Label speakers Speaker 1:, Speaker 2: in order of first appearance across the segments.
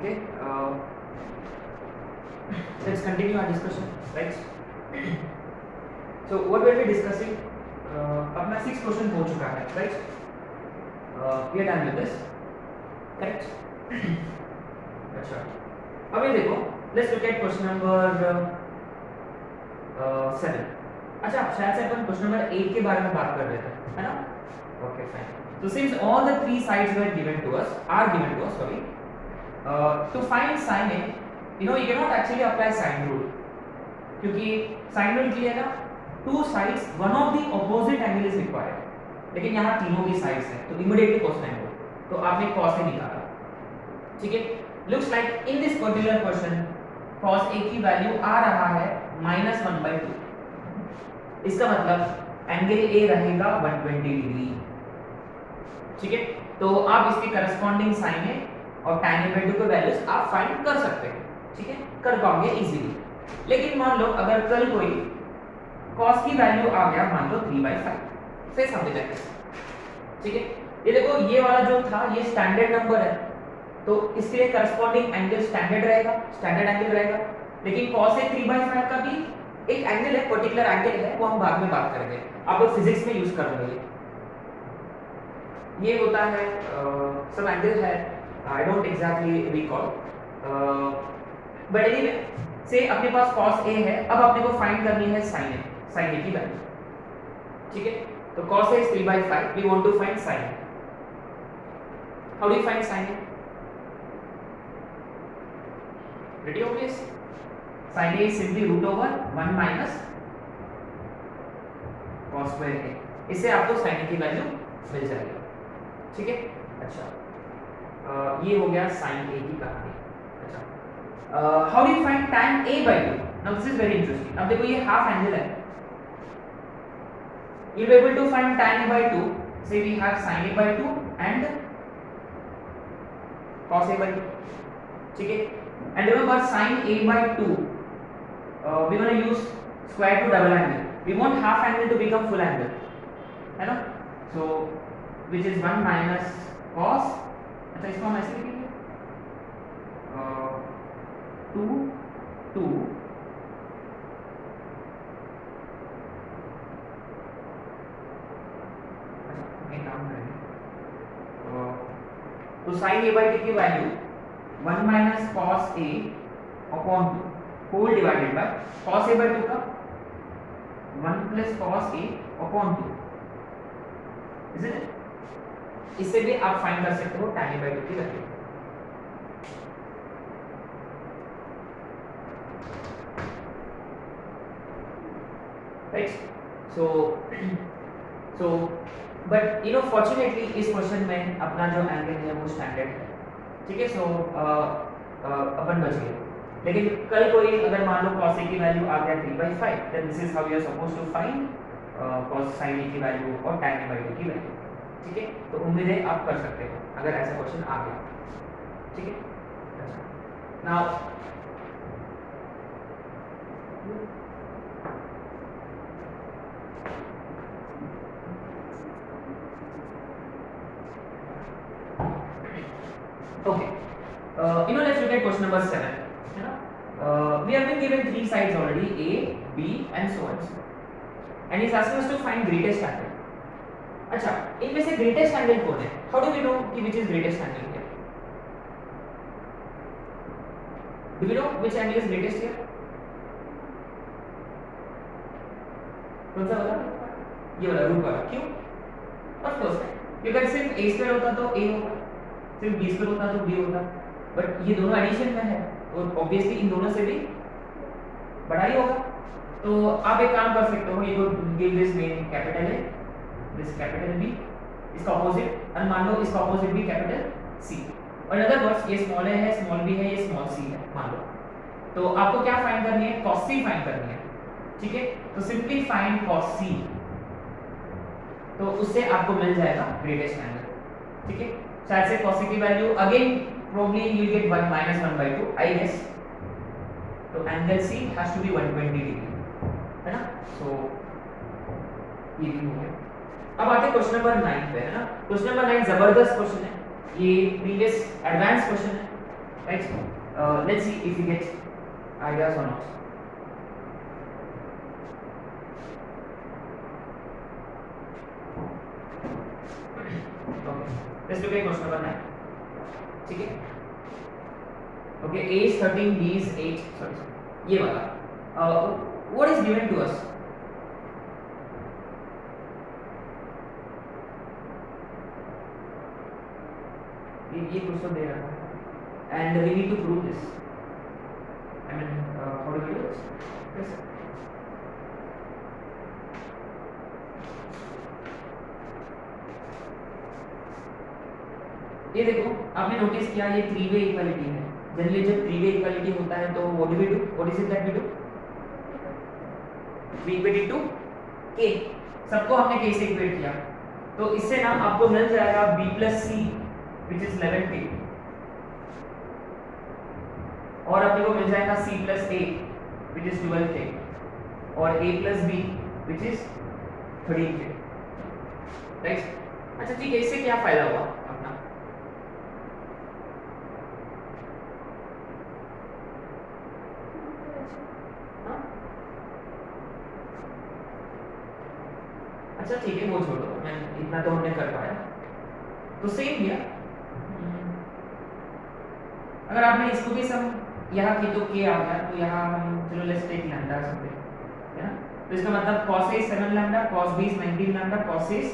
Speaker 1: Okay, let's continue our discussion, right? So what we'll be discussing, अपना 6 question हो चुका है, right? We are done with this, correct? अच्छा, अब ये देखो, let's look at question number 7. अच्छा, शायद से अपन क्वेश्चन नंबर 8 के बारे में बात कर रहे थे, है ना? Okay, fine. So since all the three sides are given to us, sorry, to find sin A, you know, you cannot actually apply sine rule, क्योंकि sine rule के लिए ना two sides, one of the opposite angle is required, लेकिन यहाँ तीनों की sides हैं, तो immediately cosine हो, तो आपने cos A निकाला, ठीक है? Looks like in this particular question, cos A की वैल्यू आ रहा है -1/2, इसका मतलब एंगल A रहेगा 120 डिग्री, ठीक है? तो आप इसके करस्पॉन्डिंग साइन है और tan A/2 के वैल्यूज आप फाइंड कर सकते हैं, ठीक है? कर पाओगे इजीली। लेकिन मान लो अगर कल कोई cos की वैल्यू आ गया मान लो 3/5, से समझ जाएंगे, ठीक है? ये देखो ये वाला जो था ये स्टैंडर्ड नंबर है, तो इसके लिए करस्पॉन्डिंग एंगल स्टैंडर्ड एंगल रहेगा, लेकिन cos A 3/5 का भी एक एंगल है, पर्टिकुलर एंगल है, वो हम बाद में बात करेंगे, आप लोग फिजिक्स में यूज करोगे। ये होता है सब एंगल है, I don't exactly recall, but anyway से अपने पास cos A है, अब अपने को फाइंड करनी है sin A की वैल्यू, ठीक है? तो cos A is 3/5, we want to find sin A. How do you find sin A? Pretty obvious. Sin A is simply root over 1 minus cos square A. इससे आपको sin A की value मिल जाएगी, ठीक है? अच्छा, ये हो गया sin A की कहानी। अच्छा, how do you find tan A/2? Now this is very interesting. अब देखो ये हाफ एंगल है, you'll be able to find tan A/2. Say we have sin A/2 and cos A/2, ठीक है? And remember sin A/2, we're going to use square to double angle. We want half angle to become full angle, है ना? So which is 1 minus cos, अच्छा इसको हम ऐसे लिखेंगे 2 अच्छा ये काम करेंगे, तो sin A/2 की value 1 minus cos A upon 2 whole divided by cos A/2 का 1 plus cos A upon 2, isn't it? इससे भी आप फाइंड कर सकते हो tan A/2 की value. Right, so but you know fortunately इस क्वेश्चन में अपना जो एंगल है वो स्टैंडर्ड है, ठीक है? सो अपन बच गए, लेकिन कल कोई अगर मान लो cos A की वैल्यू आ गया 3/5, then this is how you are supposed to find cos sin A की वैल्यू और tan A/2 की वैल्यू, ठीक है? तो उम्मीद है आप कर सकते हो अगर ऐसा क्वेश्चन आ गया, ठीक है? Now okay, you know, let's look at question number 7, you know, we have been given three sides already, A, B and so on, and he's asking us to find greatest angle. अच्छा, इनमें से greatest angle कौन है? How do we know कि which is greatest angle here? Do we know which angle is greatest here? कौन सा वाला? ये वाला रूट वाला, क्यों? Of course, क्योंकि सिर्फ A स्क्वायर होता तो A होगा, सिर्फ B स्क्वायर होता तो B होता, बट ये दोनों एडिशन में है और ऑब्वियसली इन दोनों से भी बड़ा ही होगा। तो आप एक काम कर सकते हो, you could give this name capital A, this capital B, इसका ऑपोजिट, और मान लो इसका ऑपोजिट भी कैपिटल C, और अदर वर्ड्स ये स्मॉल a है, स्मॉल b है, ये स्मॉल c है मान लो, तो आपको क्या फाइंड करनी है? cos C फाइंड करनी है, ठीक है? तो सिंपली फाइंड cos C, तो उससे आपको मिल जाएगा ग्रेटेस्ट एंगल, ठीक है? शायद से cos C की value again probably you will get 1 minus 1/2 I guess, तो angle C has to be 120 degree, है ना? सो ये भी हो गया। अब आते हैं क्वेश्चन नंबर 9 पे, है ना? क्वेश्चन नंबर 9 जबरदस्त क्वेश्चन है, ये प्रीवियस एडवांस क्वेश्चन है, right? Let's see if you get ideas or not. Okay, let's look at question number 9. ठीक है? Okay, A is 13, B is 8. Sorry, ये वाला. What is given to us? ये कुछ तो दे रहा है. And we need to prove this. I mean, how do we do this? Yes. ये देखो, आपने नोटिस किया ये थ्री वे इक्वालिटी है. जनरली जब थ्री वे इक्वालिटी होता है तो what do we do? What is it that we do? We equate to k. सबको हमने k से इक्वेट किया, तो इससे ना आपको मिल जाएगा b plus c which is 11k, और अपने को मिल जाएगा c plus a which is 12k, और a plus b which is 13k. Right? अच्छा ठीक है, इससे क्या फायदा हुआ अपना? अच्छा ठीक है, वो छोड़ो, मैं इतना तो हमने कर पाया. तो सेम हियर, अगर आपने इसको भी सम यहाँ की तो k आ गया, तो यहाँ हम चलो लेट्स टेक लैम्डा समथिंग, है ना? तो इसका मतलब cos A is 7 lambda, cos B is 19 lambda, cos C is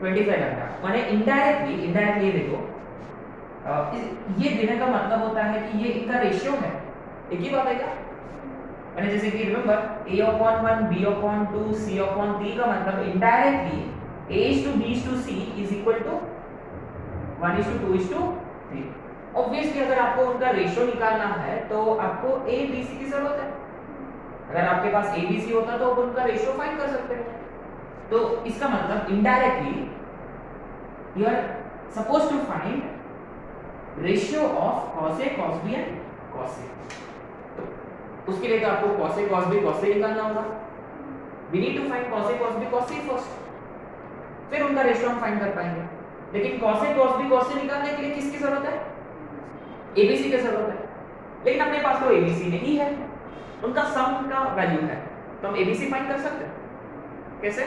Speaker 1: 25 lambda. माने इनडायरेक्टली देखो, ये देने का मतलब होता है कि ये इनका रेशियो है. एक ही बात है क्या? मैंने जैसे कि रिमेंबर a/1 b/2 c/3 का मतलब indirectly a:b:c is equal to 1:2:3. Obviously अगर आपको उनका रेशियो निकालना है तो आपको a b c की जरूरत है. अगर आपके पास a b c होता तो आप उनका रेशियो फाइंड कर सकते हैं. तो इसका मतलब indirectly you are supposed to find ratio of cos A cos B and cos A. उसके लिए तो आपको cos A cos B cos A निकालना होगा. we need to find cos A cos B cos C first, फिर उनका ratio हम find कर पाएंगे. लेकिन cos A cos B cos C निकालने के लिए किसकी जरूरत है? ABC की जरूरत है. लेकिन अपने पास तो ABC नहीं है, उनका सम का वैल्यू है, तो हम ABC फाइंड कर सकते हैं. कैसे?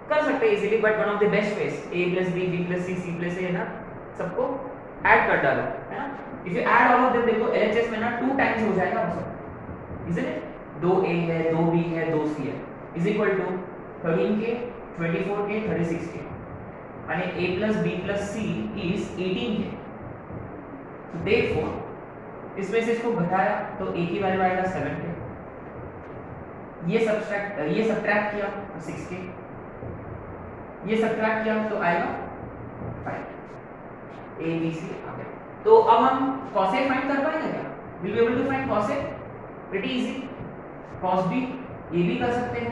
Speaker 1: कर सकते हैं easily, but one of the best veg a plus b b plus c c plus a है ना, सबको ऐड कर डालो, है ना? If you add all of them, देखो LHS में ना 2 टाइम्स हो जाएगा वो सब, इजंट इट? 2a है, 2b है, 2c है, is equal to 13k 24k 36k, यानी a plus b plus c is 18k. तो देयरफॉर इसमें से इसको घटाया तो a की वैल्यू आएगा 7k, ये सब्ट्रैक्ट किया तो 6k, ये सब्ट्रैक्ट किया तो आएगा 5. a b c आ गया. तो अब हम cos A फाइंड कर पाएंगे क्या? Will be able to find cos A? Pretty easy. cos B ये भी कर सकते हो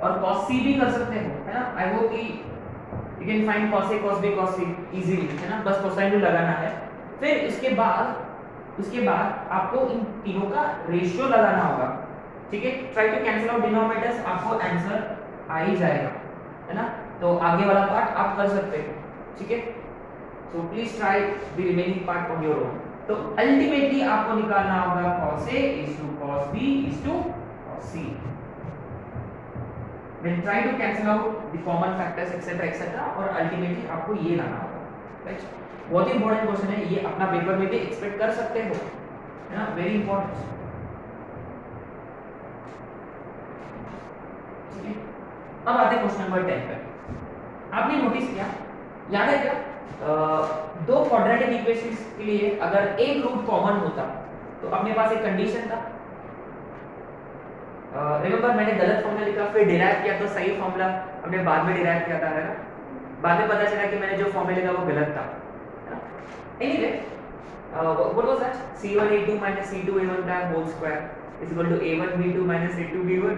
Speaker 1: और cos C भी कर सकते हो, है ना? आई होप कि you can find cos A cos B cos C easily, है ना? बस कोसाइन रूल लगाना है. फिर उसके बाद आपको इन तीनों का रेशियो लगाना होगा. ठीक है? Try to cancel out denominators, आपको आंसर आ ही जाएगा, है ना? तो आगे वाला पार्ट आप कर सकते हो. ठीक है? So please try the remaining part on your own. तो अल्टीमेटली आपको निकालना होगा cos A is to cos B is to cos C. Then try to cancel out the common factors etc और अल्टीमेटली आपको ये लाना होगा. राइट? बहुत ही इंपॉर्टेंट क्वेश्चन है ये, अपना पेपर में भी एक्सपेक्ट कर सकते हो, है ना? Very important. ठीक है? अब आते हैं क्वेश्चन नंबर 10 पे. आपने नोटिस किया, याद है क्या, दो क्वाड्रेटिक इक्वेशंस के लिए अगर एक रूट कॉमन होता तो अपने पास एक कंडीशन था. रिमेंबर मैंने गलत फॉर्मूला लिखा, फिर डिराइव किया तो सही फॉर्मूला हमने बाद में डिराइव किया था, है ना? बाद में पता चला कि मैंने जो फॉर्मूला लिखा वो गलत था. Anyway, what was that? c1a2 c2a1 का whole square is equal to a1b2 a2b1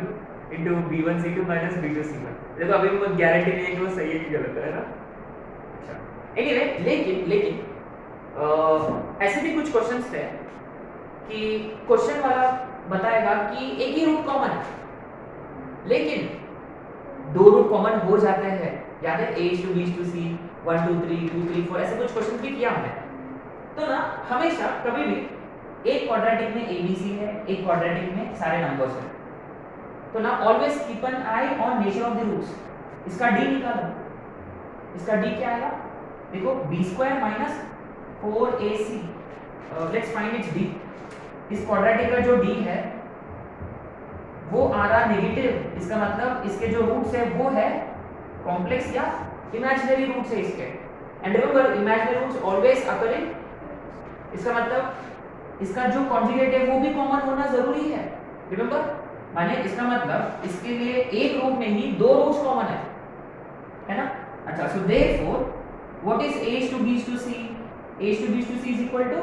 Speaker 1: into b1c2 b2c1. देखो अभी भी मुझे गारंटी नहीं है कि वो सही है कि गलत है ना? अच्छा, एनीवे, लेकिन ऐसे भी कुछ क्वेश्चंस थे कि क्वेश्चन वाला बताएगा कि एक ही रूट कॉमन है, लेकिन दो रूट कॉमन हो जाते हैं याद है a to b to c 1 2 3 2 3 4 ऐसे कुछ क्वेश्चन भी किया हमने। तो ना हमेशा कभी भी एक क्वाड्रेटिक में abc है, एक क्वाड्रेटिक में सारे नंबर्स हैं, तो ना always keep an eye on nature of the roots. इसका d निकालो, इसका d क्या आएगा, देखो b square minus 4ac, let's find its d। इस क्वाड्रेटिक का जो d है वो आ रहा नेगेटिव, इसका मतलब इसके जो रूट्स है वो है कॉम्प्लेक्स या इमेजिनरी रूट्स है इसके। And remember imaginary roots always occurring, इसका मतलब इसका जो कॉन्जुगेट है वो भी कॉमन होना जरूरी है। रिमेंबर माने इसका मतलब इसके लिए एक रूट नहीं दो रूट्स कॉमन है ना। अच्छा, so therefore what is a to b to c, a to b to c is equal to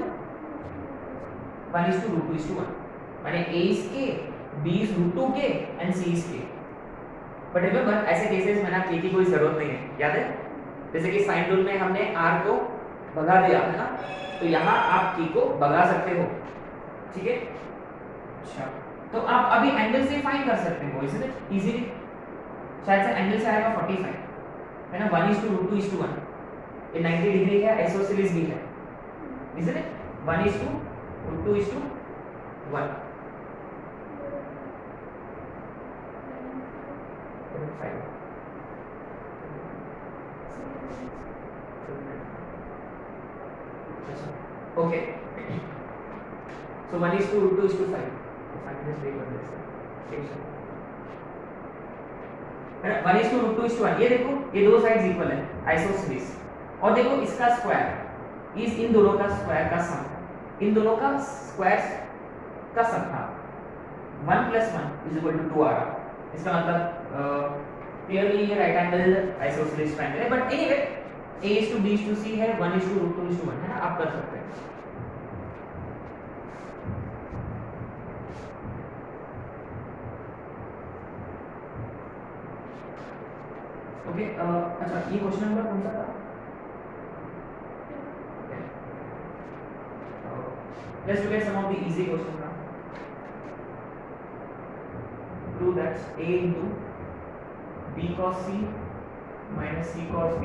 Speaker 1: 1 is to root 2 is to 1, माने a is k, b is root 2 k and c is k। But remember ऐसे cases में ना k की कोई जरूरत नहीं है, याद है, जैसे कि साइन रूल में हमने r को भगा दिया है ना, तो यहाँ आप k को भगा सकते हो, ठीक है। अच्छा, तो आप अभी एंगल से फाइंड कर सकते हो इसे इजीली, शायद से एंगल से आएगा 45 है ना, 1 is to root 2 is to 1, ये 90 डिग्री है, आइसोसेलेस भी है, इसीलिए 1 is to root 2 is to 1। Okay, so 1 is to root 2 is to 5, so find this way on this equation है ना, 1 is to root 2 is to 1, ये देखो ये दो साइड्स इक्वल है आइसोसेलेस, और देखो इसका स्क्वायर इस इन दोनों का स्क्वायर का सम, इन दोनों का स्क्वायर का सम था 1 + 1 is equal to 2 आ रहा, इसका मतलब क्लियरली ये राइट एंगल आइसोसेलेस ट्रायंगल है। But anyway a is to b is to c है, 1 is to root 2 is to 1 है ना, आप कर सकते हैं। ओके, अच्छा ये क्वेश्चन नंबर कौन सा था? Let's look at some of the easy questions now. Prove that a into b cos c minus c cos b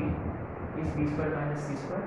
Speaker 1: is b square minus c square.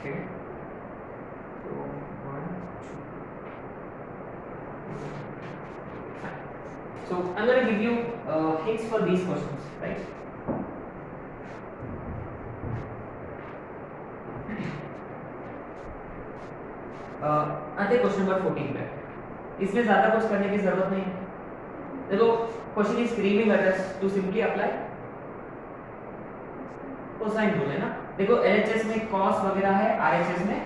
Speaker 1: Okay. So 1, 2. So I'm going to give you hints for these questions, right? आते question number 14 पे, इसमें ज्यादा कुछ करने की जरूरत नहीं है। देखो question is screaming at us to simply apply cosine rule है ना। देखो एलएचएस में कॉस वगैरह है, आरएचएस में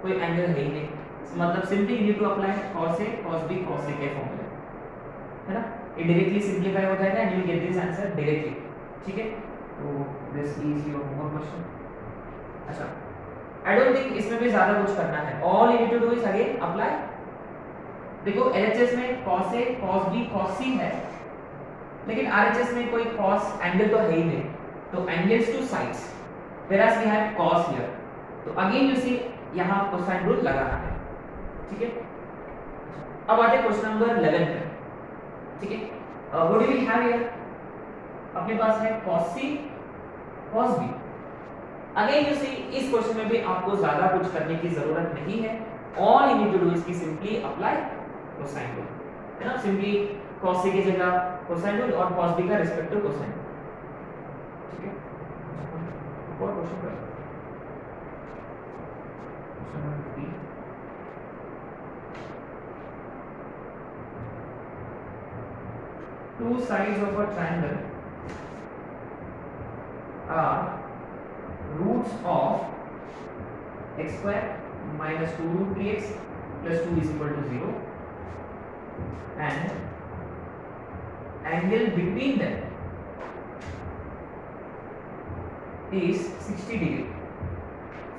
Speaker 1: कोई एंगल है ही नहीं, मतलब simply you need to apply cos a cos b cos a के फॉर्मूले, है ना, ये डायरेक्टली सिंपलीफाई हो जाएगा and you will get this answer directly, ठीक है। तो this is your homework question. अच्छा, आई डोंट थिंक इसमें भी ज्यादा कुछ करना है, all you need to do is again apply. देखो एलएचएस में cos a cos b cos c है, लेकिन आरएचएस में कोई cos एंगल तो है ही नहीं, तो angles two sides whereas we have cos here, तो अगेन यू सी यहाँ कोसाइन रूल लगाना है, ठीक है। अब आते क्वेश्चन नंबर 11 पे, ठीक है। What do we have here, अपने पास है cos c cos b। Again you see इस क्वेश्चन में भी आपको ज्यादा कुछ करने की जरूरत नहीं है, all you need to do is कि सिंपली अप्लाई कोसाइन रूल, है ना, सिंपली cos c की जगह कोसाइन रूल और cos b का रिस्पेक्टिव कोसाइन रूल, ठीक है। और क्वेश्चन कर two sides of a triangle are roots of x square minus 2 root 3x plus 2 is equal to 0 and angle between them is 60 degree.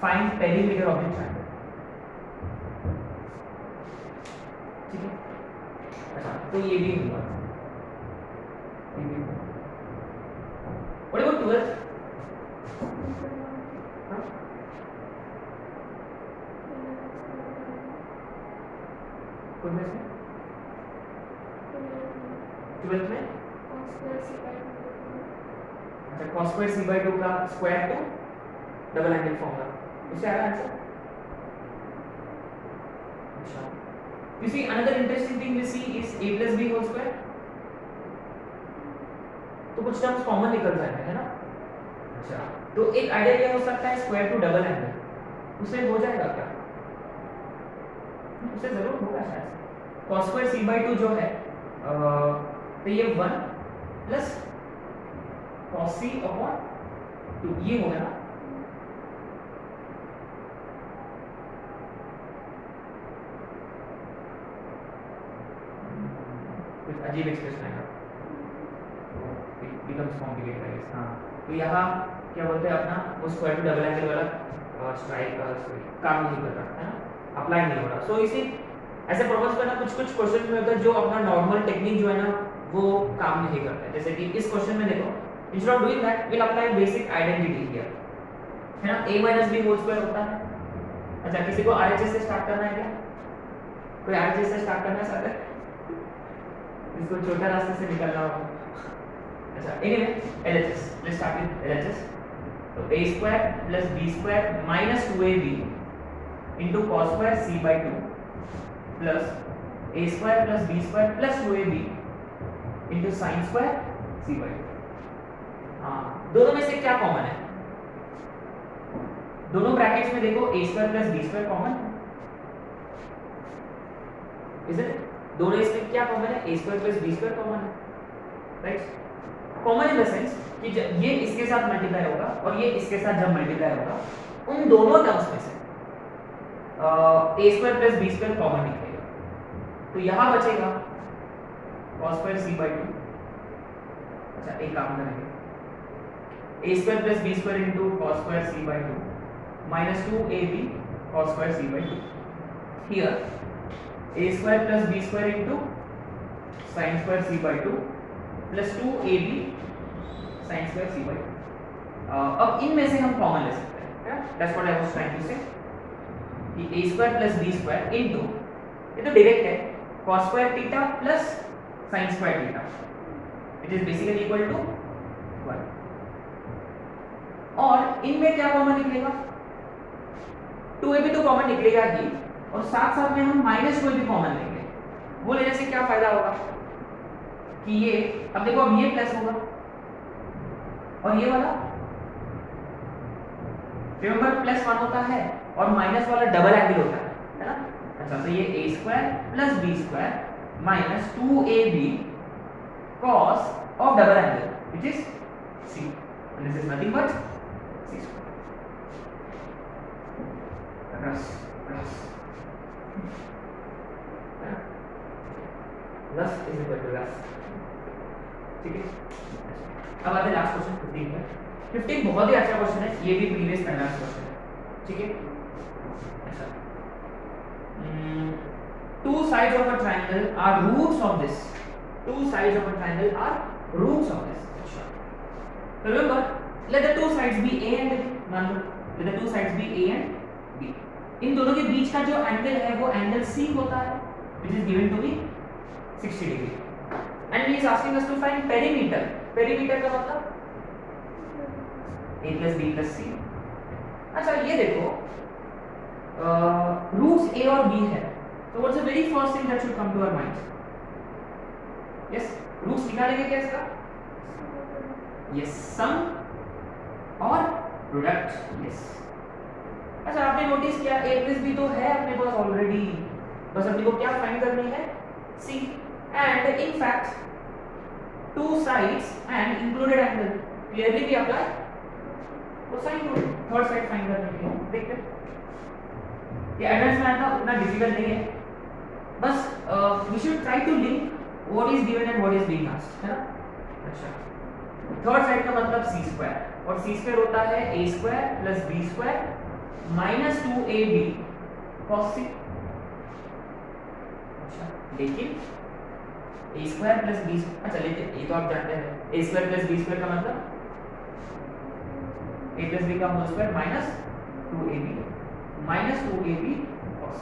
Speaker 1: Find perimeter of the triangle. ठीक है, अच्छा तो ये भी हुआ, What about 12th? कौन में से? 12th में? अच्छा cos square c by 2 का square two double angle formula, उससे आया आंसर। अच्छा, you see another interesting thing we see is a plus b whole square, तो कुछ टर्म्स कॉमन निकल जाएंगे, है ना। अच्छा, तो एक आइडिया ये हो सकता है स्क्वायर टू डबल एंगल, उससे हो जाएगा क्या? उससे जरूर होगा शायद। cos square c by 2 जो है तो ये 1 प्लस cos c अपॉन 2 ये होगा ना। कुछ अजीब एक्सप्रेशन आएगा, becomes complicated I guess। हाँ, तो यहाँ क्या बोलते हैं अपना वो स्क्वायर टू डबल एंगल वाला स्ट्राइक काम नहीं कर रहा है ना, अप्लाई नहीं हो रहा। सो इसी ऐसे प्रॉब्लम्स में ना कुछ क्वेश्चन में होता है जो अपना नॉर्मल टेक्निक जो है ना वो काम नहीं करता है। जैसे कि इस क्वेश्चन में देखो, instead of doing that will apply basic identity here, है ना, a - b होल स्क्वायर होता है। अच्छा, किसी को RHS से स्टार्ट करना है क्या? कोई RHS से स्टार्ट करना चाहता है? इसको छोटा रास्ते से निकलना होगा। अच्छा, anyway LHS, let's start with LHS। तो a square plus b square minus 2ab into cos square c by 2 plus a square plus b square plus 2ab into sin square c by 2। हाँ, दोनों में से क्या common है? दोनों brackets में देखो a square plus b square common है, isn't it? दोनों इसमें क्या कॉमन है? a square plus b square common है, right. Common in the sense कि ये इसके साथ मल्टीप्लाई होगा और ये इसके साथ जब मल्टीप्लाई होगा उन दोनों टर्म्स में से a square plus b square common निकलेगा, तो यहाँ बचेगा cos स्क्वायर c by 2। अच्छा, एक काम करेंगे, a square plus b square into cos square c by 2 minus 2ab cos square c by 2। Here a square plus b square into sin square c by 2 plus 2ab sin square c by 2। अब इनमें से हम common ले सकते हैं, that's what I was trying to say कि a square plus b square into, ये तो डायरेक्ट है, cos square theta plus sin square theta it is basically equal to 1। और इनमें क्या कॉमन निकलेगा? 2ab तो कॉमन निकलेगा ही, और साथ साथ में हम माइनस 2ab भी कॉमन लेंगे। वो लेने से क्या फायदा होगा कि ये, अब देखो अब ये प्लस होगा और ये वाला, रिमेंबर प्लस 1 होता है और माइनस वाला डबल एंगल होता है ना। अच्छा, तो ये a square plus b square minus 2ab cos of double angle which is c, and this is nothing but c square। रस इज इक्वल टू रस, ठीक है। अब आते हैं लास्ट क्वेश्चन 15 पर। 15 बहुत ही अच्छा क्वेश्चन है, ये भी प्रीवियस करना क्वेश्चन है, ठीक है। अच्छा, two sides of a triangle are roots of this, two sides of a triangle are roots of this। अच्छा, so remember let the two sides be a and b, मान लो let the two sides be a and b। इन दोनों के बीच का जो angle है वो angle c होता है which is given to be 60 degree and he is asking us to find perimeter। perimeter का मतलब a plus b plus c। अच्छा, ये देखो रूट्स ए और बी है, तो what's the very first thing that should come to our mind? Yes, roots निकालेंगे क्या इसका? यस, सम और प्रोडक्ट। यस, अच्छा आपने नोटिस किया a प्लस b तो है अपने पास ऑलरेडी, बस अपने को क्या फाइंड करनी है? c, and in fact two sides and included angle clearly भी apply cosine rule third side find करने के लिए। देखते हैं ये एडवांस में आता उतना डिफिकल्ट नहीं है, बस we should try to link what is given and what is being asked, है ना? अच्छा, थर्ड साइड का मतलब सी स्क्वायर, और सी स्क्वायर होता है A square plus B square minus 2ab cos c। अच्छा, लेकिन ए स्क्वायर प्लस बी, अच्छा लेकिन ये तो आप जानते हैं A square plus B square का मतलब a प्लस b का whole square minus 2ab cos।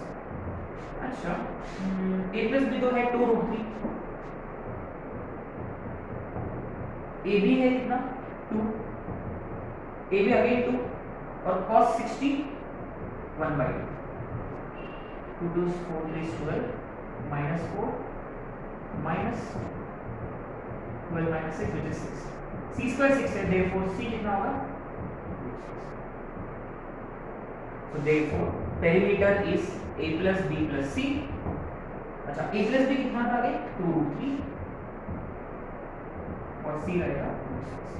Speaker 1: अच्छा, a प्लस b तो है 2√3, ab है कितना 2, ab अगेन 2 और cos 60 1/2, 2 2 4 3 12 minus 4 minus 12 minus 6 which is 6, c square 6 है, therefore c कितना होगा? So therefore perimeter is a plus b plus c। अच्छा, a plus b कितना था आगे? 2√3 और c रहेगा 2/6।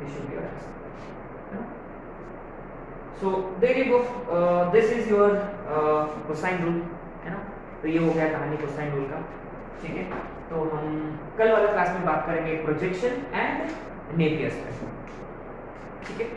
Speaker 1: This should be our answer। So there you go, this is your cosine rule, है ना? तो ये हो गया कहानी कोसाइन रूल का, ठीक है? तो हम कल वाला क्लास में बात करेंगे प्रोजेक्शन एंड नेपियर्स, ठीक है?